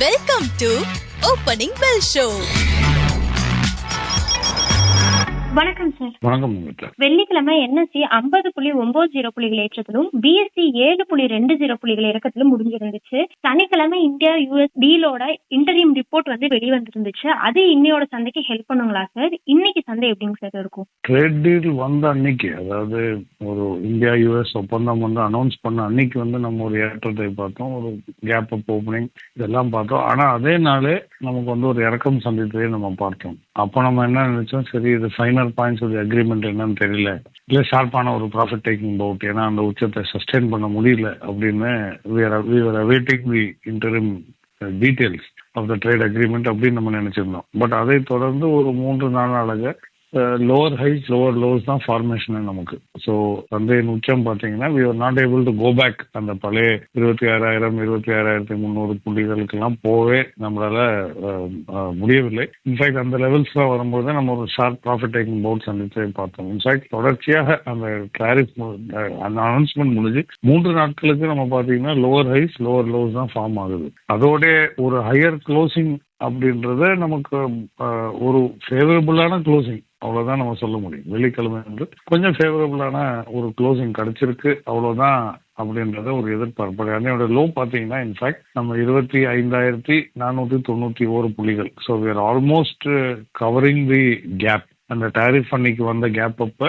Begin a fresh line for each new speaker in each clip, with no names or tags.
Welcome to Opening Bell Show.
வணக்கம் sir.
வணக்கம்.
வெள்ளிக்கிழமை என்எஸ்சி 50.90 புள்ளிகள் ஏற்றத்திலும் பிஎஸ்சி 7.20 புள்ளிகள் இறக்கத்திலும் முடிஞ்சிருந்துச்சு. சனிக்கிழமை இந்தியா யூஎஸ் டீலோட இன்டரிம் ரிப்போர்ட் வெளிவந்திருந்துச்சு. அது இன்னையோட சந்தைக்கு ஹெல்ப் பண்ணுங்களா சார்? இன்னைக்கு சந்தை எப்படிங்க சார் இருக்கும்?
ட்ரேட் டீல் வந்த அன்னைக்கு, அதாவது ஒரு இந்தியா யூஎஸ் ஒப்பந்தம் அனௌன்ஸ் பண்ண அன்னைக்கு நம்ம ஒரு ஏற்றத்தை பார்த்தோம், ஒரு கேப் அப் ஓப்பனிங் இதெல்லாம் பார்த்தோம். ஆனா அதே நாளே நமக்கு ஒரு இறக்கம் சந்தித்ததை நம்ம பார்த்தோம். அப்போ நம்ம என்ன நினைச்சோம், சரி இது ஃபைனல் பாயிண்ட்ஸ் ஆஃப் அக்ரிமெண்ட் என்னன்னு தெரியல, இல்ல ஷார்ப்பான ஒரு ப்ராஃபிட் டேக்கிங் பவுட், ஏன்னா அந்த உச்சத்தை சஸ்டெயின் பண்ண முடியல அப்படின்னு we were awaiting the interim details of the trade agreement அப்படின்னு நம்ம நினைச்சிருந்தோம். பட் அதை தொடர்ந்து ஒரு 3-4 நாளாக லோவர் ஹைஸ் லோவர் லோஸ் தான் ஃபார்மேஷன் நமக்கு. ஸோ சந்தையின் உச்சம் பார்த்தீங்கன்னா we were not able to go back அந்த பழைய 26,000 26,300 புள்ளிகளுக்கெல்லாம் போவே நம்மளால முடியவில்லை. இன்ஃபேக்ட் அந்த லெவல்ஸ்லாம் வரும்போது நம்ம ஒரு ஷார்ப் ப்ராஃபிட் டேக்கிங் பவுட் சந்தித்து பார்த்தோம். இன்ஃபேக்ட் தொடர்ச்சியாக அந்த டாரிஃப் அந்த அனௌன்ஸ்மெண்ட் முடிஞ்சு 3 நாட்களுக்கு நம்ம பார்த்தீங்கன்னா லோவர் ஹைஸ் லோவர் லோஸ் தான் ஃபார்ம் ஆகுது. அதோட ஒரு ஹையர் க்ளோசிங் அப்படின்றத நமக்கு ஒரு ஃபேவரபுளான க்ளோசிங் அவ்வளோதான் நம்ம சொல்ல முடியும். வெள்ளிக்கிழமை வந்து கொஞ்சம் ஃபேவரபுளான ஒரு க்ளோசிங் கிடைச்சிருக்கு, அவ்வளோதான் அப்படின்றத ஒரு எதிர்பார்ப்பு. அன்னையோட லோ பார்த்தீங்கன்னா இன்ஃபேக்ட் நம்ம 25,491 புள்ளிகள். So we are almost covering the gap. அந்த டாரிஃப் அன்னைக்கு வந்த கேப் அப்ப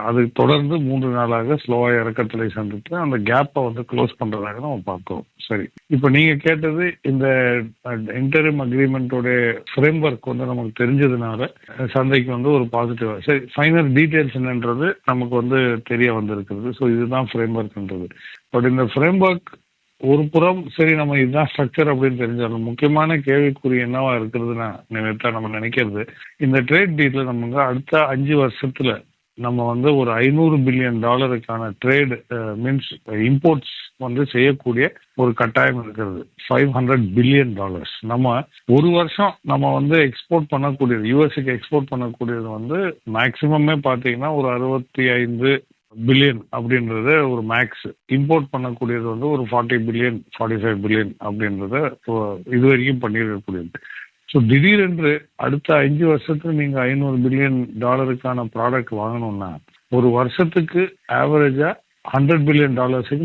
அது தொடர்ந்து 3 நாளாக ஸ்லோவா இறக்கத்திலே சந்தித்து அந்த கேப்பை க்ளோஸ் பண்றதாக நம்ம பார்க்கிறோம். சரி, இப்போ நீங்க கேட்டது இந்த இன்டரிம் அக்ரிமெண்டோட ஃப்ரேம் ஒர்க் நமக்கு தெரிஞ்சதுனால சந்தைக்கு ஒரு பாசிட்டிவா. சரி, ஃபைனல் டீடைல்ஸ் என்னன்றது நமக்கு தெரிய வந்திருக்கிறது. ஸோ இதுதான் ஃப்ரேம் ஒர்க்ன்றது. பட் இந்த ஃப்ரேம் ஒர்க் ஒரு புறம் சரி, நம்ம இதுதான் ஸ்ட்ரக்சர் அப்படின்னு தெரிஞ்சாலும் முக்கியமான கேள்விக்குறி என்னவா இருக்கிறதுனா நம்ம நினைக்கிறது, இந்த ட்ரேட் டீல்ல நமக்கு அடுத்த 5 வருஷத்துல நம்ம ஒரு $500 பில்லியன் ட்ரேட் மீன்ஸ் இம்போர்ட்ஸ் செய்யக்கூடிய ஒரு கட்டாயம் இருக்கிறது. $500 பில்லியன். நம்ம ஒரு வருஷம் நம்ம எக்ஸ்போர்ட் பண்ணக்கூடியது, யூஎஸ்க்கு எக்ஸ்போர்ட் பண்ணக்கூடியது மேக்சிமமே பார்த்தீங்கன்னா ஒரு 65 பில்லியன் அப்படின்றது ஒரு மேக்ஸ். இம்போர்ட் பண்ணக்கூடியது ஒரு 40 பில்லியன் 45 பில்லியன் அப்படின்றத இது வரைக்கும் பண்ணிருக்கக்கூடியது. ஸோ திடீரென்று அடுத்த 5 வருஷத்துக்கு நீங்க $500 பில்லியன் ப்ராடக்ட் வாங்கணும்னா ஒரு வருஷத்துக்கு ஆவரேஜா $100 பில்லியன்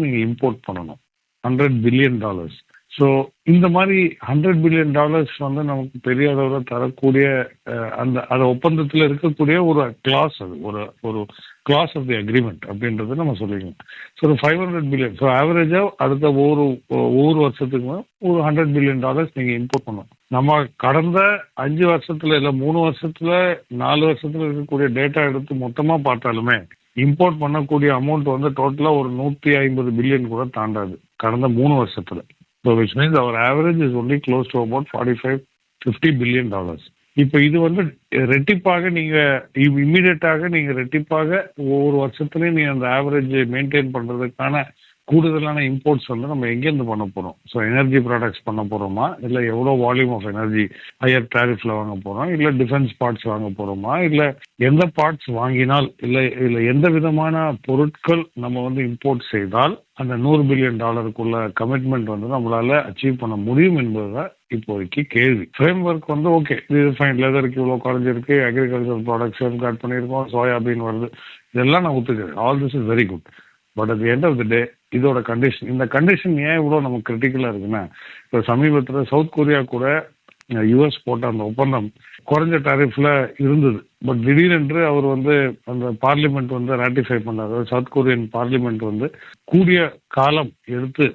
நீங்க இம்போர்ட் பண்ணணும். $100 பில்லியன். ஸோ இந்த மாதிரி $100 பில்லியன் நமக்கு பெரிய அளவில் தரக்கூடிய அந்த ஒப்பந்தத்தில் இருக்கக்கூடிய ஒரு கிளாஸ், அது ஒரு கிளாஸ் ஆஃப் தி அக்ரிமெண்ட் அப்படின்றது நம்ம சொல்லிக்கணும். ஸோ ஒரு $500 பில்லியன். ஸோ ஆவரேஜா அடுத்த ஒவ்வொரு வருஷத்துக்குமே ஒரு $100 பில்லியன் நீங்க இம்போர்ட் பண்ணணும். நம்ம கடந்த 5 வருஷத்துல இல்ல 3 வருஷத்துல 4 வருஷத்துல இருக்கக்கூடிய டேட்டா எடுத்து மொத்தமா பார்த்தாலுமே இம்போர்ட் பண்ணக்கூடிய அமௌண்ட் டோட்டலா ஒரு 150 பில்லியன் கூட தாண்டாது கடந்த 3 வருஷத்துல. So which means our average is only close to about $45-50 billion. இப்போ இது ரெட்டிப்பாக நீங்க இமீடியட்டாக நீங்க ரெட்டிப்பாக ஒவ்வொரு வருஷத்துலயும் நீங்க அந்த ஆவரேஜ் மெயின்டைன் பண்றதுக்கான கூடுதலான இம்போர்ட்ஸ் நம்ம எங்கேருந்து பண்ண போறோம்? ஸோ எனர்ஜி ப்ராடக்ட்ஸ் பண்ண போறோமா, இல்லை எவ்வளோ வால்யூம் ஆஃப் எனர்ஜி ஹையர் டாரிஃப்ல வாங்க போறோம், இல்லை டிஃபென்ஸ் பார்ட்ஸ் வாங்க போறோமா, இல்லை எந்த பார்ட்ஸ் வாங்கினால், இல்லை எந்த விதமான பொருட்கள் நம்ம இம்போர்ட் செய்தால் அந்த $100 பில்லியன் கமிட்மெண்ட் நம்மளால அச்சீவ் பண்ண முடியும் என்பதுதான் இப்போதைக்கு கேள்வி. ஃப்ரேம் ஒர்க் ஓகே, ரிஃபைன்ட் லெதருக்கு இவ்வளோ குறைஞ்சிருக்கு, அக்ரிகல்ச்சர் ப்ராடக்ட்ஸ் சேஃப்கார்ட் பண்ணியிருக்கோம், சோயாபீன் வருது, இதெல்லாம் நான் ஒத்துக்கிறேன். All this is very good. But at the end of the day இதோட கண்டிஷன், இந்த கண்டிஷன் ஏன் இவ்வளோ நமக்கு கிரிட்டிக்கலாக இருக்குன்னா, இப்போ சமீபத்தில் சவுத் கொரியா கூட யூஎஸ் போட்ட அந்த ஒப்பந்தம் குறைஞ்ச டாரிஃப்ல இருந்தது. பட் திடீரென்று அவர் அந்த பார்லிமெண்ட் ராட்டிஃபை பண்ணார். சவுத் கொரியன் பார்லிமெண்ட் கூடிய காலம் எடுத்து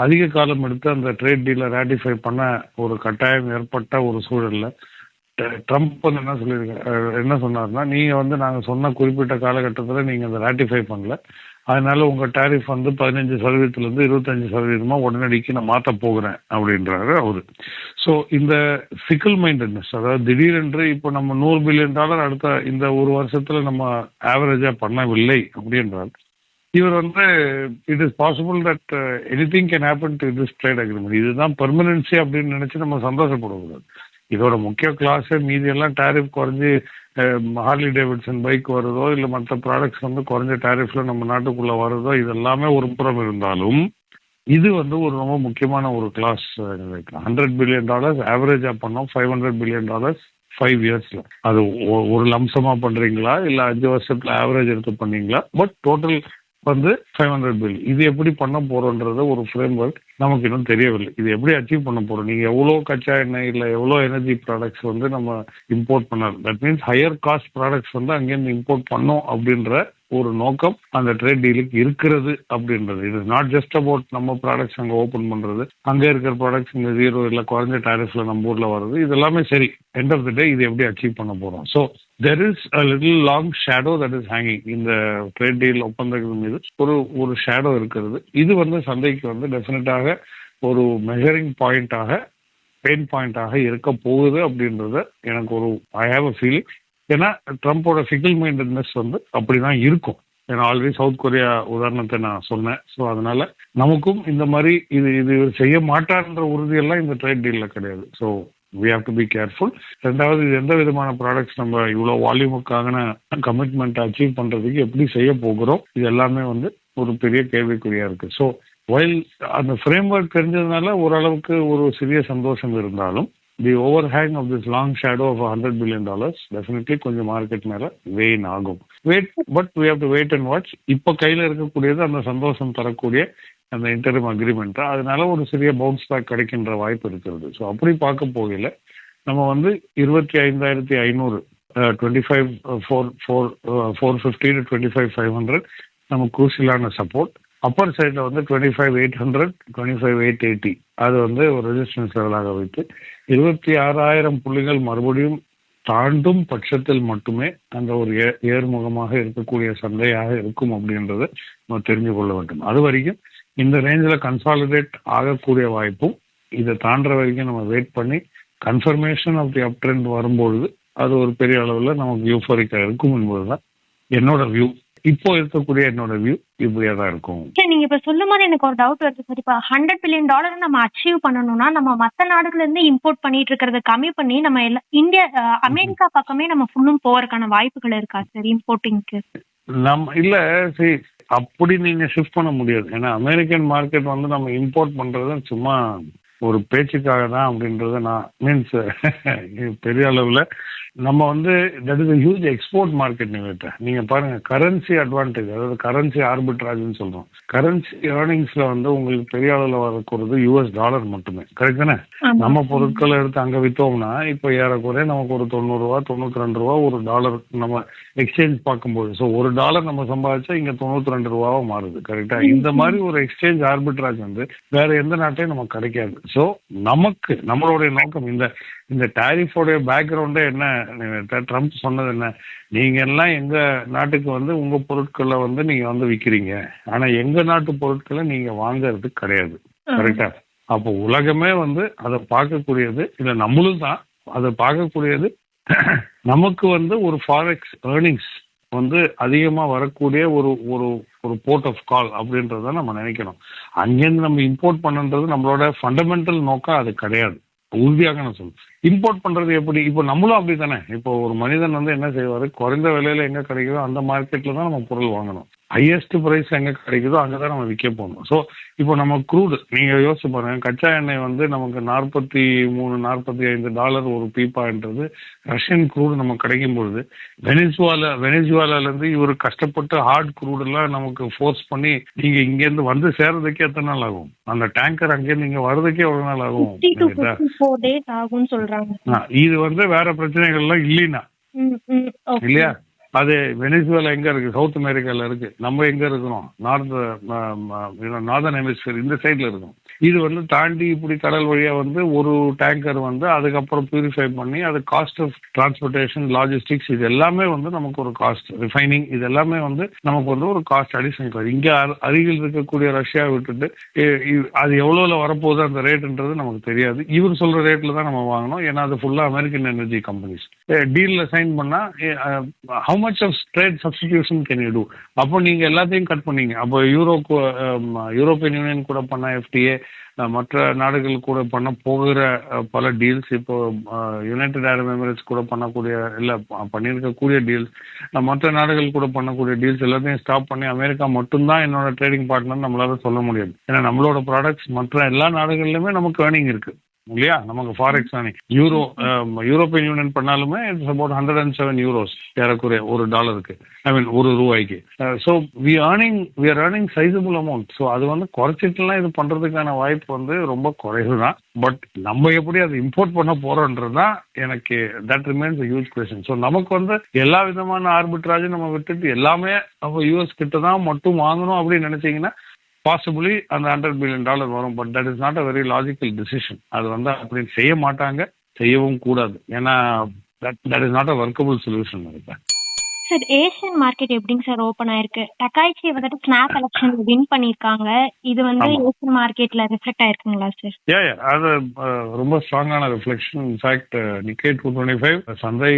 அதிக காலம் எடுத்து அந்த ட்ரேட் டீலை ராட்டிஃபை பண்ண ஒரு கட்டாயம் ஏற்பட்ட ஒரு சூழல்ல ட்ரம்ப் என்ன சொன்னார்னா, நீங்க நாங்கள் சொன்ன குறிப்பிட்ட காலகட்டத்தில் நீங்க அதை ராட்டிஃபை பண்ணல, அதனால உங்க டாரிஃப் 15%-இருந்து 25% உடனடிக்கு நான் மாற்ற போகிறேன் அப்படின்றாரு அவரு. ஸோ இந்த சிக்கிள் மைண்டட்னஸ், அதாவது திடீரென்று இப்போ நம்ம $100 பில்லியன் அடுத்த இந்த ஒரு வருஷத்துல நம்ம ஆவரேஜா பண்ணவில்லை அப்படின்றார் இவர். It is possible that anything can happen to this trade agreement. இதுதான் பெர்மனன்சி அப்படின்னு நினைச்சு நம்ம சந்தோஷப்படக்கூடாது. இதோட முக்கிய கிளாஸ் மீதி எல்லாம் டாரிஃப் குறைஞ்சி ஹார்லி டேவிட்சன் பைக் வருதோ இல்லை மற்ற ப்ராடக்ட்ஸ் குறைஞ்ச டாரிஃப்ல நம்ம நாட்டுக்குள்ள வருதோ, இது எல்லாமே ஒரு புறம் இருந்தாலும் இது வந்து ஒரு ரொம்ப முக்கியமான ஒரு கிளாஸ். $100 பில்லியன் ஆவரேஜா பண்ணோம், $500 பில்லியன் 5 இயர்ஸ்ல. அது ஒரு லம்சமா பண்றீங்களா இல்ல 5 வருஷத்துல ஆவரேஜ் எடுத்து பண்ணீங்களா? பட் டோட்டல் வந்து 500 பில். இது எப்படி பண்ண போறோன்றது ஒரு ஃப்ரேம் ஒர்க் நமக்கு இன்னும் தெரியவில்லை. இது எப்படி அச்சீவ் பண்ண போறோம்? நீங்க எவ்வளவு கச்சா எண்ணெய் இல்ல எவ்வளவு எனர்ஜி ப்ராடக்ட்ஸ் வந்து நம்ம இம்போர்ட் பண்ணலாம். That means higher cost products வந்து அங்கேருந்து இம்போர்ட் பண்ணோம் அப்படின்ற ஒரு நோக்கம் அந்த ட்ரேட் டீலுக்கு இருக்கிறது அப்படின்றது. இது நாட் ஜஸ்ட் அபவுட் நம்ம ப்ராடக்ட்ஸ் அங்கே ஓப்பன் பண்றது, அங்கே இருக்கிற ப்ராடக்ட்ஸ் இங்கே 0 இல்லை குறைஞ்ச டாரிஃப்ல நம்ம ஊர்ல வருது. இது எல்லாமே சரி. எண்ட் ஆஃப் த டே இது எப்படி அச்சீவ் பண்ண போறோம்? So there is a little long shadow that is hanging. இந்த ட்ரேட் டீல் ஒப்பந்தங்கள் மீது ஒரு ஷேடோ இருக்கிறது. இது வந்து சந்தைக்கு வந்து டெஃபினட்டாக ஒரு மெஷரிங் பாயிண்டாக, பெயின் பாயிண்டாக இருக்க போகுது அப்படின்றத எனக்கு ஒரு ஐ ஹாவ் அ ஃபீலிங். ஏன்னா ட்ரம்ப்போட ஃபிகிள் மைண்டட்னஸ் வந்து அப்படிதான் இருக்கும். ஏன்னா ஆல்ரெடி சவுத் கொரியா உதாரணத்தை நான் சொன்னேன். ஸோ அதனால நமக்கும் இந்த மாதிரி இது செய்ய மாட்டார்ன்ற உறுதியெல்லாம் இந்த ட்ரேட் டீல்ல கிடையாது. So we have to be careful. ரெண்டாவது, இது எந்த விதமான ப்ராடக்ட்ஸ் நம்ம இவ்வளோ வால்யூமுக்கான கமிட்மெண்ட் அச்சீவ் பண்றதுக்கு எப்படி செய்ய போகிறோம், இது எல்லாமே வந்து ஒரு பெரிய கேள்விக்குறியா இருக்கு. ஸோ வைல் அந்த ஃப்ரேம் ஒர்க் தெரிஞ்சதுனால ஓரளவுக்கு ஒரு சிறிய சந்தோஷம் இருந்தாலும் the overhang of this long shadow of $100 billion definitely கொஞ்சம் மார்க்கெட் மேல வெயின் ஆகும். But we have to wait and watch. இப்போ கையில இருக்கக்கூடியது அந்த சந்தோஷம் தரக்கூடிய அந்த இன்டரிம் அக்ரிமெண்ட். அதனால ஒரு சிறிய பவுன்ஸ் பேக் கிடைக்கின்ற வாய்ப்பு இருக்கிறது. ஸோ அப்படி பார்க்க போகல நம்ம வந்து 25,500 450 to 25,500 நம்ம குரூசியலான சப்போர்ட். அப்பர் சைட்ல வந்து 25,800 25,880 அது வந்து ஒரு ரெசிஸ்டன்ஸ் லெவலாக வைத்து 26,000 புள்ளிகள் மறுபடியும் தாண்டும் பட்சத்தில் மட்டுமே அந்த ஒரு ஏர்முகமாக இருக்கக்கூடிய சந்தையாக இருக்கும் அப்படின்றத நம்ம தெரிஞ்சு கொள்ள வேண்டும். அது வரைக்கும் இந்த ரேஞ்சில் கன்சாலிடேட் ஆகக்கூடிய வாய்ப்பும், இதை தாண்டுற வரைக்கும் நம்ம வெயிட் பண்ணி confirmation of the up trend வரும்பொழுது அது ஒரு பெரிய அளவில் நமக்கு யூஃபோரிக்கா இருக்கும் என்பதுதான் என்னோட வியூ. இப்போ இருக்கக்கூடிய என்னோட வியூ இப்படியா தான் இருக்கும்.
நீங்க இப்ப சொல்லும் போது எனக்கு ஒரு டவுட் வருது சார். இப்ப $100 பில்லியன் நம்ம அச்சீவ் பண்ணணும்னா நம்ம மத்த நாடுகள்ல இருந்து இம்போர்ட் பண்ணிட்டு இருக்கிறத கம்மி பண்ணி நம்ம எல்லாம் இந்தியா அமெரிக்கா பக்கமே நம்ம ஃபுல்லும் போறதுக்கான வாய்ப்புகள் இருக்கா சார் இம்போர்ட்டிங்க்கு?
நம்ம இல்ல சரி, அப்படி நீங்க ஷிஃப்ட் பண்ண முடியாது. ஏன்னா அமெரிக்கன் மார்க்கெட் வந்து நம்ம இம்போர்ட் பண்றது சும்மா ஒரு பேச்சுக்காக தான் அப்படின்றத நான் மீன்ஸ் பெரிய அளவுல நம்ம வந்து that is huge export market. நீங்க பாருங்க, கரன்சி அட்வான்டேஜ், அதாவது கரன்சி ஆர்பிட்ராஜ்னு சொல்றோம். கரன்சி ஏர்னிங்ஸ்ல வந்து உங்களுக்கு பெரிய அளவுல வரக்கூடாது $US மட்டுமே. கரெக்ட் தானே? நம்ம பொருட்களை எடுத்து அங்க வித்தோம்னா இப்போ ஏறக்குறைய நமக்கு ஒரு $90 $92 ஒரு டாலர் நம்ம எக்ஸ்சேஞ்ச் பார்க்கும்போது. ஸோ $1 நம்ம சம்பாதிச்சா இங்க $92 மாறுது. கரெக்டா? இந்த மாதிரி ஒரு எக்ஸ்சேஞ்ச் ஆர்பிட்ராஜ் வந்து வேற எந்த நாட்டையும் நமக்கு கிடைக்காது. ஸோ நமக்கு நம்மளுடைய நோக்கம் இந்த டாரிஃபோடைய பேக்ரவுண்டே என்ன, ட்ரம்ப் சொன்னது என்ன, நீங்க எல்லாம் எங்க நாட்டுக்கு வந்து உங்க பொருட்களை வந்து நீங்க வந்து விற்கிறீங்க, ஆனா எங்க நாட்டு பொருட்களை நீங்க வாங்கறது கிடையாது. கரெக்டா? அப்போ உலகமே வந்து அதை பார்க்கக்கூடியது, இல்ல நம்மளும் தான் அதை பார்க்கக்கூடியது. நமக்கு வந்து ஒரு ஃபாரெக்ஸ் ஏர்னிங்ஸ் வந்து அதிகமா வரக்கூடிய ஒரு ஒரு ஒரு போர்ட் ஆஃப் கால் அப்படின்றத நம்ம நினைக்கணும். அங்கேருந்து நம்ம இம்போர்ட் பண்ணுன்றது நம்மளோட ஃபண்டமெண்டல் நோக்கம் அது கிடையாது. உறுதியாக நான் சொல்லுவேன். இம்போர்ட் பண்றது எப்படி? இப்போ நம்மளும் அப்படி தானே. இப்போ ஒரு மனிதன் வந்து என்ன செய்வாரு, குறைந்த விலையில எங்க கிடைக்குதோ அந்த மார்க்கெட்ல தான் நம்ம பொருள் வாங்கணும். ஹையஸ்ட் பிரைஸ் எங்க கிடைக்குதோ அங்கதான் நம்ம விற்க போகணும். ஸோ இப்போ நம்ம க்ரூடு நீங்க யோசிச்சு பாருங்க, கச்சா எண்ணெய் வந்து நமக்கு $43-45 ஒரு பீப்பான்றது ரஷ்யன் க்ரூடு நமக்கு கிடைக்கும் பொழுது வெனிசுவாலால இருந்து இவர் கஷ்டப்பட்டு ஹார்ட் க்ரூடு எல்லாம் நமக்கு ஃபோர்ஸ் பண்ணி நீங்க இங்க இருந்து வந்து சேர்றதுக்கே எத்தனை நாள் ஆகும்? அந்த டேங்கர் அங்கேருந்து இங்க வர்றதுக்கே எவ்வளவு நாள் ஆகும்?
54 days ஆகும்னு சொல்றாங்க.
இது வந்து வேற பிரச்சனைகள்லாம் இல்லைன்னா இல்லையா? அது வெனிசுவேலா எங்க இருக்கு? சவுத் அமெரிக்கால இருக்கு. நம்ம எங்க இருக்கிறோம்? நார்தர்ன் ஹெமிஸ்பியர் இந்த சைட்ல இருக்கும். இது வந்து தாண்டி இப்படி கடல் வழியா வந்து ஒரு டேங்கர் வந்து அதுக்கப்புறம் பியூரிஃபை பண்ணி அது காஸ்ட் ஆஃப் டிரான்ஸ்போர்டேஷன், லாஜிஸ்டிக்ஸ், இது எல்லாமே வந்து நமக்கு ஒரு காஸ்ட், ரிஃபைனிங், இது எல்லாமே வந்து நமக்கு வந்து ஒரு காஸ்ட் அடிஷனல். இங்க அருகில் இருக்கக்கூடிய ரஷ்யா விட்டுட்டு அது எவ்வளவுல வரப்போகுது அந்த ரேட்ன்றது நமக்கு தெரியாது. இவர் சொல்ற ரேட்ல தான் நம்ம வாங்கணும். ஏன்னா அது ஃபுல்லா அமெரிக்கன் எனர்ஜி கம்பெனிஸ் டீல்ல சைன் பண்ணா much of trade substitution can you do? அப்போ நீங்க எல்லாத்தையும் கட் பண்ணீங்க. அப்போ யூரோப்பியன் யூனியன் கூட பண்ண எஃப்டிஏ, மற்ற நாடுகள் கூட பண்ண போகிற பல டீல்ஸ், இப்போ யுனைடெட் அரப் எமிரேட்ஸ் கூட பண்ணக்கூடிய இல்லை பண்ணியிருக்கக்கூடிய டீல்ஸ், மற்ற நாடுகள் கூட பண்ணக்கூடிய டீல்ஸ் எல்லாத்தையும் ஸ்டாப் பண்ணி அமெரிக்கா மட்டும்தான் என்னோட ட்ரேடிங் பார்ட்னர் நம்மளால சொல்ல முடியாது. ஏன்னா நம்மளோட ப்ராடக்ட்ஸ் மற்ற எல்லா நாடுகள்லையுமே நமக்கு ஏர்னிங் இருக்கு இல்லையா? நமக்கு ஃபாரெக்ஸ் ஏர்னிங் யூரோப்பியன் யூனியன் பண்ணாலுமே இட்ஸ் அபவுட் 107 euros ஏறக்குறைய ஒரு டாலருக்கு, ஐ மீன் ஒரு ரூபாய்க்கு. So we are earning sizeable amount. So அது வந்து குறைச்சிட்டுலாம் இது பண்றதுக்கான வாய்ப்பு வந்து ரொம்ப குறைவு தான். பட் நம்ம எப்படி அதை இம்போர்ட் பண்ண போறோன்றது தான் எனக்கு that remains a huge question. So நமக்கு வந்து எல்லா விதமான ஆர்பிட்ராஜும் நம்ம விட்டுட்டு எல்லாமே நம்ம யூஎஸ் கிட்ட தான் மட்டும் வாங்கணும் அப்படின்னு நினைச்சீங்கன்னா பாசிபிளி அந்த $100 billion வரும். But that is not a very logical decision. அது வந்து அப்படி செய்ய மாட்டாங்க, செய்யவும் கூடாது. ஏன்னா that is not a workable solution நினைப்பேன்.
சார், ஏஷியன் மார்க்கெட் எப்படிங்க சார் ஓப்பன் ஆயிருக்கு? டக்காய்ச்சி வந்துட்டு ஸ்னாப் எலெக்ஷன் வின் பண்ணிருக்காங்க. இது வந்து ஏஷியன் மார்க்கெட்ல ரிஃப்ளெக்ட் ஆயிருக்குங்களா சார்?
அது ரொம்ப ஸ்ட்ராங்கான ரிஃப்ளெக்ஷன். இன்ஃபேக்ட் நிக்கே 225 சந்தை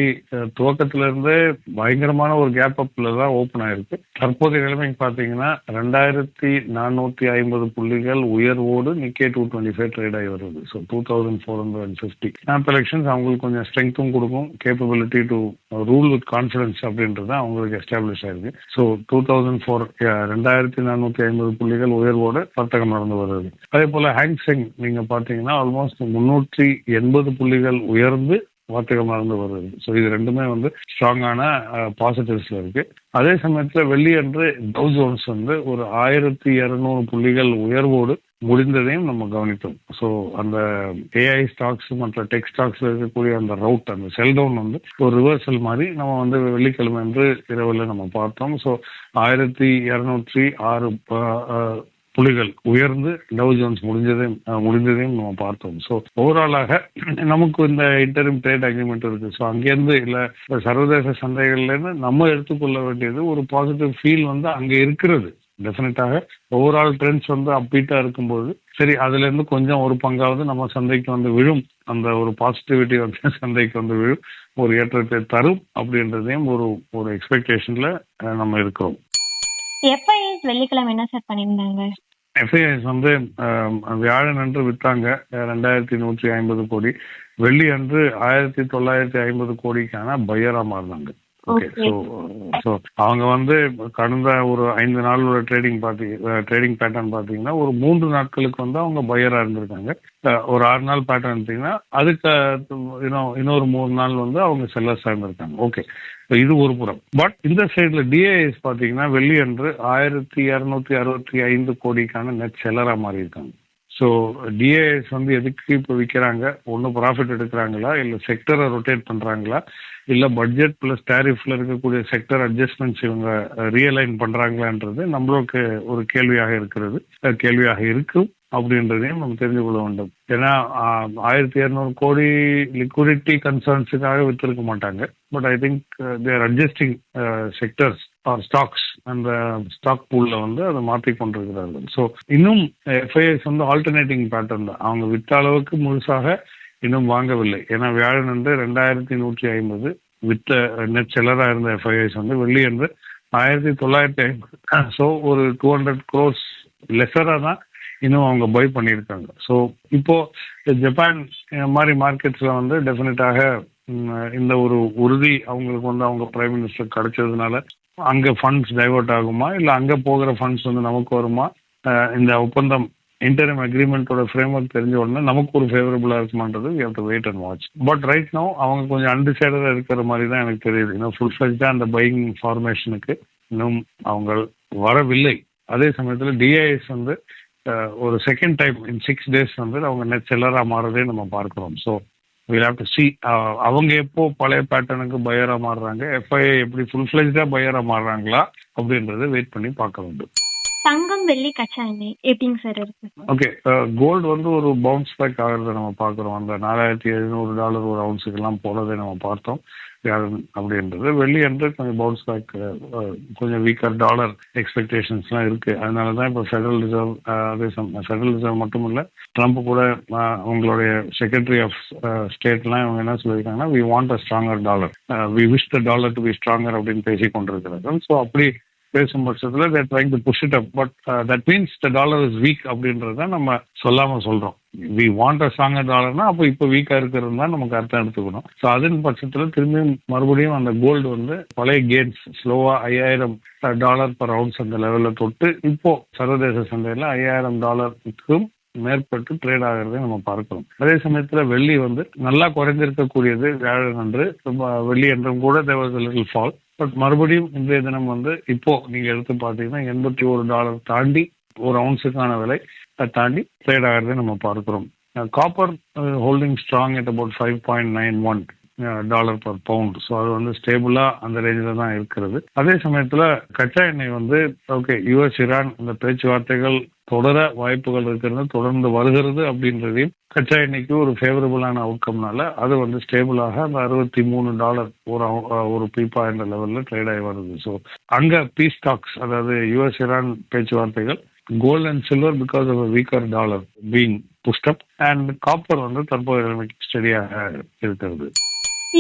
துவக்கத்துல இருந்தே பயங்கரமான ஒரு கேப் அப்ல தான் ஓப்பன் ஆயிருக்கு. தற்போதைய நிலைமைக்கு பாத்தீங்கன்னா 2450 புள்ளிகள் உயர்வோடு நிக்கே 225 ட்ரேட் ஆகி வருது. ஸோ 2450 ஸ்னாப் எலெக்ஷன்ஸ் அவங்களுக்கு கொஞ்சம் ஸ்ட்ரெங்கும் கொடுக்கும், capability to rule with confidence அப்படின்னு அவங்களுக்கு எஸ்டாப்ளிஷ் ஆயிருக்கு. ஸோ 2450 புள்ளிகள் உயர்வோடு வர்த்தகம் நடந்து வருது. அதே போல ஹாங்செங் நீங்க பாத்தீங்கன்னா ஆல்மோஸ்ட் 380 புள்ளிகள் உயர்ந்து வர்த்தகம் நடந்து வருது. ஸோ இது ரெண்டுமே வந்து ஸ்ட்ராங்கான பாசிட்டிவ்ஸ்ல இருக்கு. அதே சமயத்துல வெள்ளி அன்று டவ் ஜோன்ஸ் வந்து ஒரு 1200 புள்ளிகள் உயர்வோடு முடிந்ததையும் நம்ம கவனித்தோம். ஸோ அந்த ஏஐ ஸ்டாக்ஸ் மற்ற டெக் ஸ்டாக்ஸ்ல இருக்கக்கூடிய அந்த ரவுட், அந்த செல் டவுன் வந்து ஒரு ரிவர்சல் மாதிரி நம்ம வந்து வெள்ளிக்கிழமை என்று இரவில் நம்ம பார்த்தோம். ஸோ 1206 புள்ளிகள் உயர்ந்து டவ் ஜோன்ஸ் முடிந்ததையும் நம்ம பார்த்தோம். ஸோ ஓவராலாக நமக்கு இந்த இன்டரிம் ட்ரேட் அக்ரிமெண்ட் இருக்கு. ஸோ அங்கேருந்து இல்லை சர்வதேச சந்தைகள்லேருந்து நம்ம எடுத்துக்கொள்ள வேண்டியது ஒரு பாசிட்டிவ் ஃபீல் வந்து அங்கே இருக்கிறது. டெஃபினட்டாக ஓவரால் ட்ரெண்ட்ஸ் வந்து அப்பீட்டா இருக்கும்போது சரி அதுல இருந்து கொஞ்சம் ஒரு பங்காவது நம்ம சந்தைக்கு வந்து விழும், அந்த ஒரு பாசிட்டிவிட்டி வந்து சந்தைக்கு வந்து விழும், ஒரு ஏற்றத்தை தரும் அப்படின்றதையும் ஒரு எக்ஸ்பெக்டேஷன்ல நம்ம இருக்கிறோம்.
எஃப்ஐஎஸ் வெள்ளிக்கிழமை என்ன சார் பண்ணியிருந்தாங்க?
எஃப்ஐஎஸ் வந்து வியாழன் அன்று விற்றாங்க 2150 கோடி, வெள்ளி அன்று 1950 கோடிக்கான பையரா மாறினாங்க. ஓகே. ஸோ அவங்க வந்து கடந்த ஒரு 5 நாளோட ட்ரேடிங் பேட்டர்ன் பார்த்தீங்கன்னா ஒரு 3 நாட்களுக்கு வந்து அவங்க பையரா இருந்திருக்காங்க. ஒரு 6 நாள் பேட்டர்ன் எடுத்தீங்கன்னா அதுக்கு இன்னொரு 3 நாள் வந்து அவங்க செல்லர்ஸா இருந்திருக்காங்க. ஓகே, இது ஒரு புறம். பட் இந்த சைட்ல டிஏஎஸ் பார்த்தீங்கன்னா வெள்ளி அன்று 1265 கோடிக்கான நெட் செல்லரா மாறி இருக்காங்க. ஸோ டிஏஎஸ் வந்து எதுக்கு இப்போ விற்கிறாங்க? ஒன்று ப்ராஃபிட் எடுக்கிறாங்களா, இல்லை செக்டரை ரொட்டேட் பண்ணுறாங்களா, இல்லை பட்ஜெட் ப்ளஸ் டேரிஃப்ல இருக்கக்கூடிய செக்டர் அட்ஜஸ்ட்மெண்ட்ஸ் இவங்க ரியலைன் பண்ணுறாங்களான்றது நம்மளுக்கு ஒரு கேள்வியாக இருக்கும் அப்படின்றதையும் நம்ம தெரிந்து கொள்ள வேண்டும். ஏன்னா 1200 கோடி லிக்விடிட்டி கன்சர்ன்ஸுக்காக வித்திருக்க மாட்டாங்க. But I think they're adjusting sectors or stocks, அந்த ஸ்டாக் பூல்ல வந்து அதை மாற்றி கொண்டிருக்கிறார்கள். ஸோ இன்னும் எஃப்ஐஎஸ் வந்து ஆல்டர்னேட்டிங் பேட்டர்ன் தான், அவங்க விற்ற அளவுக்கு முழுசாக இன்னும் வாங்கவில்லை. ஏன்னா வியாழன் வந்து 2150 வித்த நெட் செல்லரா இருந்த எஃப்ஐஎஸ் வந்து வெள்ளி என்று 1950. ஸோ ஒரு 200 crores லெஸரா தான் இன்னும் அவங்க பை பண்ணியிருக்காங்க. ஸோ இப்போ ஜப்பான் மாதிரி மார்க்கெட்ஸ்ல வந்து டெஃபினட்டாக இந்த ஒரு உறுதி அவங்களுக்கு வந்து அவங்க பிரைம் மினிஸ்டர் கிடைச்சதுனால அங்கே ஃபண்ட்ஸ் டைவர்ட் ஆகுமா, இல்லை அங்கே போகிற ஃபண்ட்ஸ் வந்து நமக்கு வருமா, இந்த ஒப்பந்தம் இன்டரிம் அக்ரிமெண்டோட ஃப்ரேம்வொர்க் தெரிஞ்ச உடனே நமக்கு ஒரு ஃபேவரபுளாக இருக்குமான்றது we have to wait and watch. But right now அவங்க கொஞ்சம் அன்டிசைடடாக இருக்கிற மாதிரி தான் எனக்கு தெரியுது. இன்னும் ஃபுல் ஃப்ளெஜ்டாக அந்த பையிங் ஃபார்மேஷனுக்கு இன்னும் அவங்க வரவில்லை. அதே சமயத்தில் டிஐஎஸ் வந்து ஒரு செகண்ட் டைம் இன் 6 days வந்து அவங்க நெட் செல்லரா மாறதே நம்ம பார்க்கிறோம். So we'll have to see அவங்க எப்போ பழைய பேட்டர்னுக்கு பையரா மாறுறாங்க, எஃப்ஐஐ எப்படி ஃபுல் ஃப்ளெஜ்டா பையரா மாறுறாங்களா அப்படின்றத வெயிட் பண்ணி பார்க்க வேண்டும்.
தங்கம், வெள்ளி, கச்சா எண்ணெய் எப்படிங்க சார் இருக்கு?
ஓகே, கோல்டு வந்து ஒரு பவுன்ஸ் பேக் ஆகிறத நம்ம பார்க்குறோம். அந்த $4,700 ஒரு அவுன்ஸுக்கெல்லாம் போனதை நம்ம பார்த்தோம் அப்படின்றது. வெள்ளி என்று கொஞ்சம் பவுன்ஸ் பேக், கொஞ்சம் வீக்கர் டாலர் எக்ஸ்பெக்டேஷன்ஸ்லாம் இருக்கு. அதனால தான் இப்போ ஃபெடரல் ரிசர்வ், அதே ஃபெடரல் ரிசர்வ் மட்டும் இல்லை, ட்ரம்ப் கூட உங்களுடைய செக்ரட்டரி ஆஃப் ஸ்டேட்லாம் இவங்க என்ன சொல்லியிருக்காங்கன்னா, we want a stronger dollar, we wish the dollar to be stronger அப்படின்னு பேசி கொண்டிருக்கிறார்கள். ஸோ அப்படி பேசும் பட்சத்தில் they're trying to push it up, but that means the dollar is weak அப்படின்றத நம்ம சொல்லாமல் சொல்கிறோம். வி வாண்ட் அ ஸ்ட்ராங்கர் டாலர்னா அப்போ இப்போ வீக்காக இருக்கிறது தான் நமக்கு அர்த்தம் எடுத்துக்கணும். ஸோ அதன் பட்சத்தில் திரும்பியும் மறுபடியும் அந்த கோல்டு வந்து பழைய கேட்ஸ் ஸ்லோவாக $5,000 per ounce அந்த லெவலில் தொட்டு இப்போ சர்வதேச சந்தையில் $5,000 மேற்பட்டு ட்ரேட் ஆகிறதை நம்ம பார்க்கிறோம். அதே சமயத்தில் வெள்ளி வந்து நல்லா குறைந்திருக்கக்கூடியது வியாழன் அன்று, வெள்ளி என்றும் கூட there was a little fall. But மறுபடியும் இன்றைய தினம் வந்து இப்போ நீங்க எடுத்து பார்த்தீங்கன்னா $81 தாண்டி ஒரு அவுன்ஸுக்கான விலை தாண்டி ட்ரேட் ஆகிறதை நம்ம பார்க்கிறோம். Copper holding strong at about $5.91 per pound. So அது வந்து ஸ்டேபிளா அந்த ரேஞ்சில் தான் இருக்கிறது. அதே சமயத்தில் கச்சா எண்ணெய் வந்து ஓகே, US ஈரான் இந்த பேச்சுவார்த்தைகள் தொடர வாய்ப்புகள் இருக்கிறது, தொடர்ந்து வருகிறது அப்படின்றதையும் கச்சா எண்ணெய்க்கு ஒரு ஃபேவரபுளான அவுட்கம்னால அது வந்து ஸ்டேபிளாக அந்த $63 ஒரு பீப்பா என்ற லெவலில் ட்ரேட் ஆகி வருது. ஸோ அங்கே பீஸ் ஸ்டாக்ஸ், அதாவது US ஈரான் பேச்சுவார்த்தைகள், gold and silver because of weaker dollar being pushed up, and copper வந்து தற்போதைய நிலைமைக்கு ஸ்டடியாக இருக்கிறது.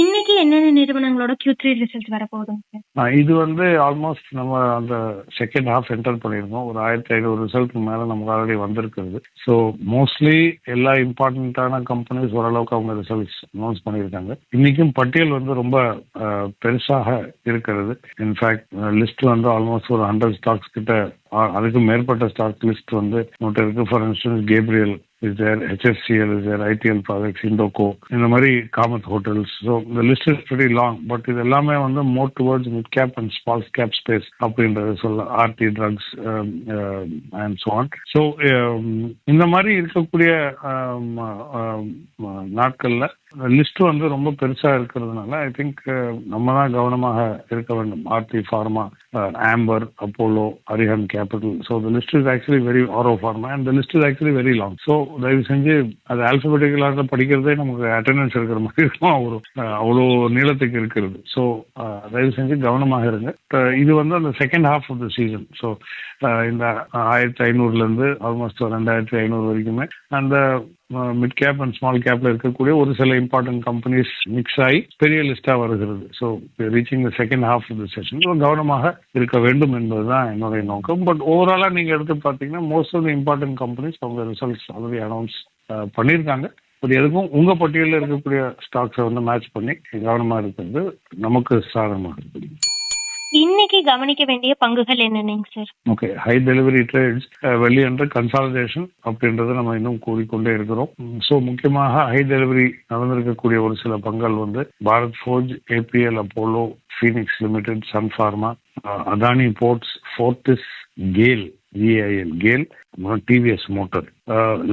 இன்னைக்கு என்னென்ன நிறுவனங்களோட Q3 ரிசல்ட் வரப்போகுதுங்க சார்?
இது வந்து ஆல்மோஸ்ட் நம்ம அந்த செகண்ட் ஹாஃப் என்டர் பண்ணியிருக்கோம். ஒரு 1,500 ரிசல்ட்க்கு மேலே நமக்கு ஆல்ரெடி வந்திருக்கிறது. ஸோ மோஸ்ட்லி எல்லா இம்பார்ட்டண்ட்டான கம்பெனிஸ் ஓரளவுக்கு அவங்க ரிசல்ட்ஸ் அனௌன்ஸ் பண்ணியிருக்காங்க. இன்னைக்கும் பட்டியல் வந்து ரொம்ப பெருசாக இருக்கிறது. இன்ஃபேக்ட் லிஸ்ட் வந்து ஆல்மோஸ்ட் ஒரு 100 ஸ்டாக்ஸ் கிட்ட, அதுக்கு மேற்பட்ட ஸ்டாக் லிஸ்ட் வந்து நோட்டு இருக்கு. For instance Gabriel is there, HFCL is there, ITL Projects, Indoco, இந்த மாதிரி காமத் ஹோட்டல்ஸ். ஸோ இந்த list is very long. But இது எல்லாமே வந்து more towards mid cap and small cap space அப்படின்றத சொல்ல, Aarti drugs and so on. So இந்த மாதிரி இருக்கக்கூடிய நாட்களில் லிஸ்ட் வந்து ரொம்ப பெருசா இருக்கிறதுனால ஐ திங்க் நம்ம தான் கவனமாக இருக்க வேண்டும். Aarti pharma, Amber, Apollo, Arihant capital. So the list is actually very Auro pharma and the list is actually very long. So தயவு செஞ்சு அது ஆல்பபெட்டிக்கலாக படிக்கிறதே நமக்கு அட்டெண்டன்ஸ் இருக்கிற மாதிரி இருக்கும், அவ்வளோ நீளத்துக்கு இருக்கிறது. ஸோ தயவு செஞ்சு கவனமாக இருங்க. இது வந்து அந்த second half of the season. So இந்த 1,500 ஆல்மோஸ்ட் 2,500 வரைக்குமே அந்த மிட் கேப் அண்ட் ஸ்மால் கேப்ல இருக்கக்கூடிய ஒரு சில இம்பார்ட்டன்ட் கம்பெனிஸ் மிக்ஸ் ஆகி பெரிய லிஸ்டா வருகிறது. So reaching the second half of the session கவனமாக இருக்க வேண்டும் என்பதுதான் என்னுடைய நோக்கம். பட் ஓவராலா நீங்க எடுத்து பார்த்தீங்கன்னா most of the important companies அவங்க ரிசல்ட்ஸ் ஆல்ரெடி அனௌன்ஸ் பண்ணியிருக்காங்க. பட் எதுக்கும் உங்க பட்டியலில் இருக்கக்கூடிய ஸ்டாக்ஸை வந்து மேட்ச் பண்ணி கவனமாக இருக்கிறது நமக்கு சாதகமாக இருக்குது.
இன்னைக்கு கவனிக்க வேண்டிய பங்குகள் என்னென்னங்க sir?
Okay, high delivery trades, வெளியென்ற கன்சாலிடேஷன் அப்படின்றத நம்ம இன்னும் கூறிக்கொண்டே இருக்கிறோம். ஸோ முக்கியமாக ஹை டெலிவரி நடந்திருக்கக்கூடிய ஒரு சில பங்குகள் வந்து Bharat Forge, APL, Apollo, Phoenix Limited, Sun Pharma, Adani Ports, Fortis, GAIL, VIL, GAIL, TVS Motor.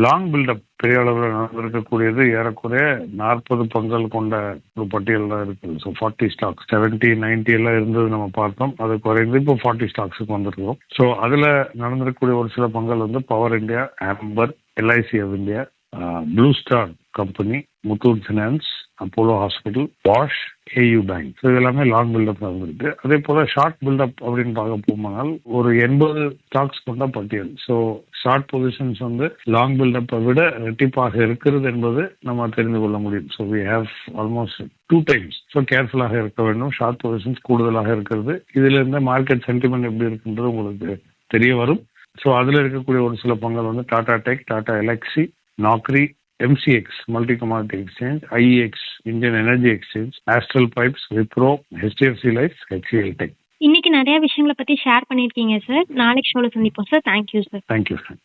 Long buildup பெரிய அளவில் நடந்திருக்கக்கூடியது ஏறக்குறைய 40 பங்குகள் கொண்ட ஒரு பட்டியல் தான் இருக்குது. ஸோ 40 ஸ்டாக்ஸ், 70, 90 எல்லாம் இருந்தது நம்ம பார்த்தோம். அது குறைந்து இப்போ 40 ஸ்டாக்ஸுக்கு வந்திருக்கோம். ஸோ அதில் நடந்திருக்கக்கூடிய ஒரு சில பங்குகள் வந்து Power India, Amber, LIC of India, Blue Star company, Muthoot Finance, Apollo Hospital, வாஷ், AU பேங்க். ஸோ இது எல்லாமே லாங் பில்டப் வந்துருக்கு. அதே போல ஷார்ட் பில்டப் அப்படின்னு பார்க்க போனால் ஒரு 80 ஸ்டாக்ஸ் கொண்ட பட்டியல். ஸோ ஷார்ட் பொசிஷன்ஸ் வந்து லாங் பில்டப்பை விட ரெட்டிப்பாக இருக்கிறது என்பது நம்ம தெரிந்து கொள்ள முடியும். So we have almost 2 times. So கேர்ஃபுல்லாக இருக்க வேண்டும். ஷார்ட் பொசிஷன்ஸ் கூடுதலாக இருக்கிறது. இதுல இருந்து மார்க்கெட் சென்டிமெண்ட் எப்படி இருக்குன்றது உங்களுக்கு தெரிய வரும். ஸோ அதில் இருக்கக்கூடிய ஒரு சில பங்குகள் வந்து Tata tech, Tata LXi, Naukri, MCX multi commodity exchange, IEX Indian energy exchange, astral pipes, Wipro, HDFC life, HCL tech.
இன்னைக்கு நிறைய விஷயங்களை பத்தி ஷேர் பண்ணிருக்கீங்க சார். நாளைக்கு ஷோல சந்திப்போம் sir. Thank you sir.
Thank you sir.